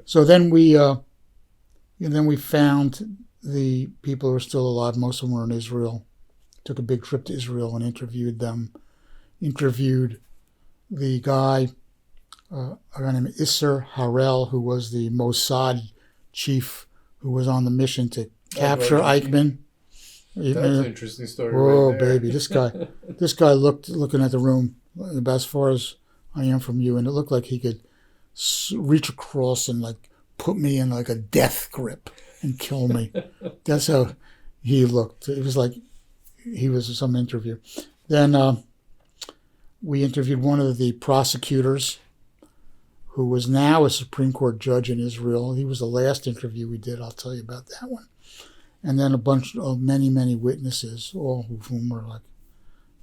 So then we found the people who are still alive. Most of them were in Israel. Took a big trip to Israel and interviewed them. Interviewed the guy, a guy named Isser Harel, who was the Mossad chief who was on the mission to capture Eichmann. That's an interesting story. Whoa, right there. baby! This guy looking at the room about as far as I am from you, and it looked like he could reach across and like put me in like a death grip and kill me. That's how he looked. It was like he was some interview. Then we interviewed one of the prosecutors, who was now a Supreme Court judge in Israel. He was the last interview we did. I'll tell you about that one. And then a bunch of many witnesses, all of whom were like,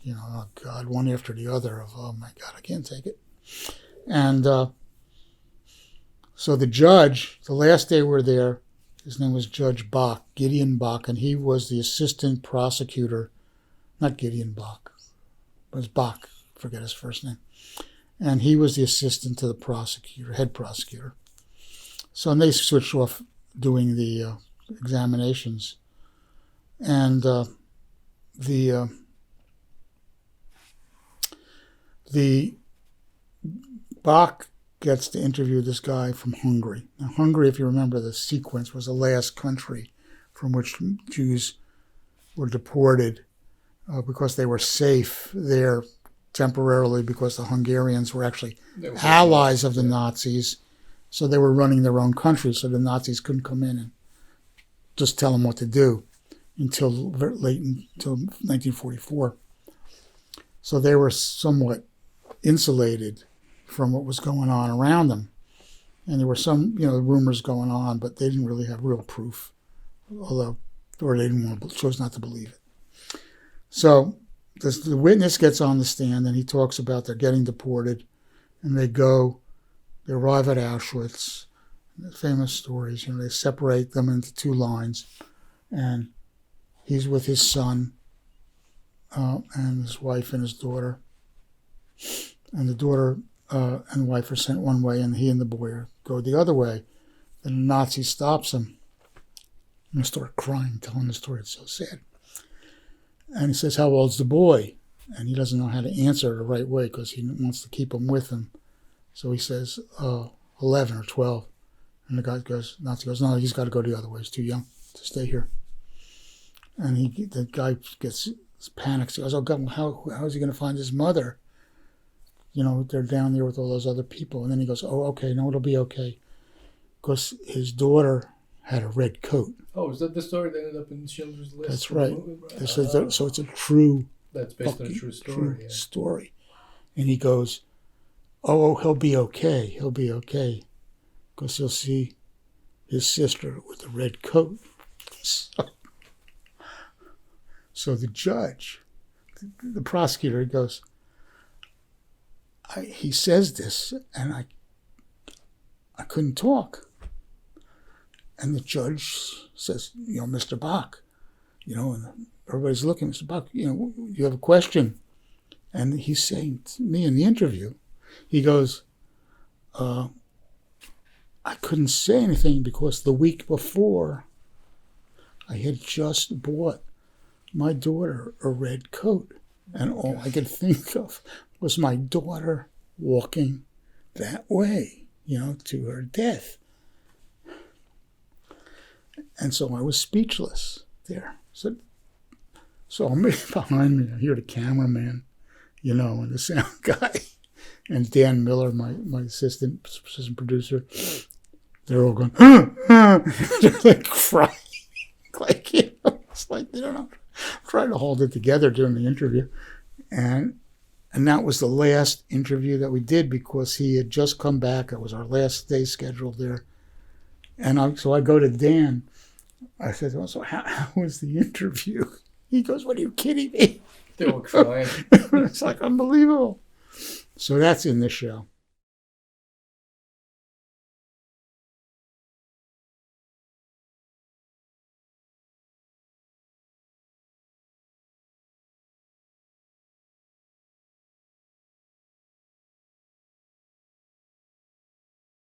oh God, one after the other of, oh my God, I can't take it. And so the judge, the last day we were there, his name was Judge Bach, Gideon Bach, and he was the assistant prosecutor, not Gideon Bach, it was Bach, forget his first name. And he was the assistant to the prosecutor, head prosecutor. So and they switched off doing the examinations. And the Bach gets to interview this guy from Hungary. Now, Hungary, if you remember the sequence, was the last country from which Jews were deported because they were safe there temporarily because the Hungarians were actually allies of the Nazis. So they were running their own country, so the Nazis couldn't come in and just tell them what to do until 1944. So they were somewhat insulated from what was going on around them. And there were some, rumors going on, but they didn't really have real proof, or they chose not to believe it. So the witness gets on the stand and he talks about they're getting deported, and they arrive at Auschwitz. The famous stories, they separate them into two lines, and he's with his son and his wife and his daughter. And the daughter and wife are sent one way, and he and the boy go the other way. Then the Nazi stops him. And I start crying, telling the story. It's so sad. And he says, "How old's the boy?" And he doesn't know how to answer the right way because he wants to keep him with him. So he says, 11 or 12. And the Nazi goes, "No, he's got to go the other way. He's too young to stay here." And the guy panics. He goes, "Oh God, how is he going to find his mother? They're down there with all those other people." And then he goes, "Oh, okay, no, it'll be okay." Because his daughter had a red coat. Oh, is that the story that ended up in Schindler's List? That's right. So it's a true... That's based on a true story. Story. And he goes, oh, he'll be okay. He'll be okay. Because he'll see his sister with the red coat. So the judge, the prosecutor, he goes, he says this, and I couldn't talk. And the judge says, "Mr. Bach, and everybody's looking, Mr. Bach, you have a question." And he's saying to me in the interview, he goes, "I couldn't say anything because the week before I had just bought my daughter a red coat. And all I could think of was my daughter walking that way, to her death." And so I was speechless there. So I'm behind me. I hear the cameraman, and the sound guy, and Dan Miller, my assistant producer. They're all going, they're like crying, it's like they don't know. Trying to hold it together during the interview, and that was the last interview that we did because he had just come back. It was our last day scheduled there. And so I go to Dan. I said, "So how was the interview?" He goes, "What, are you kidding me?" They were crying. It's like unbelievable. So that's in this show.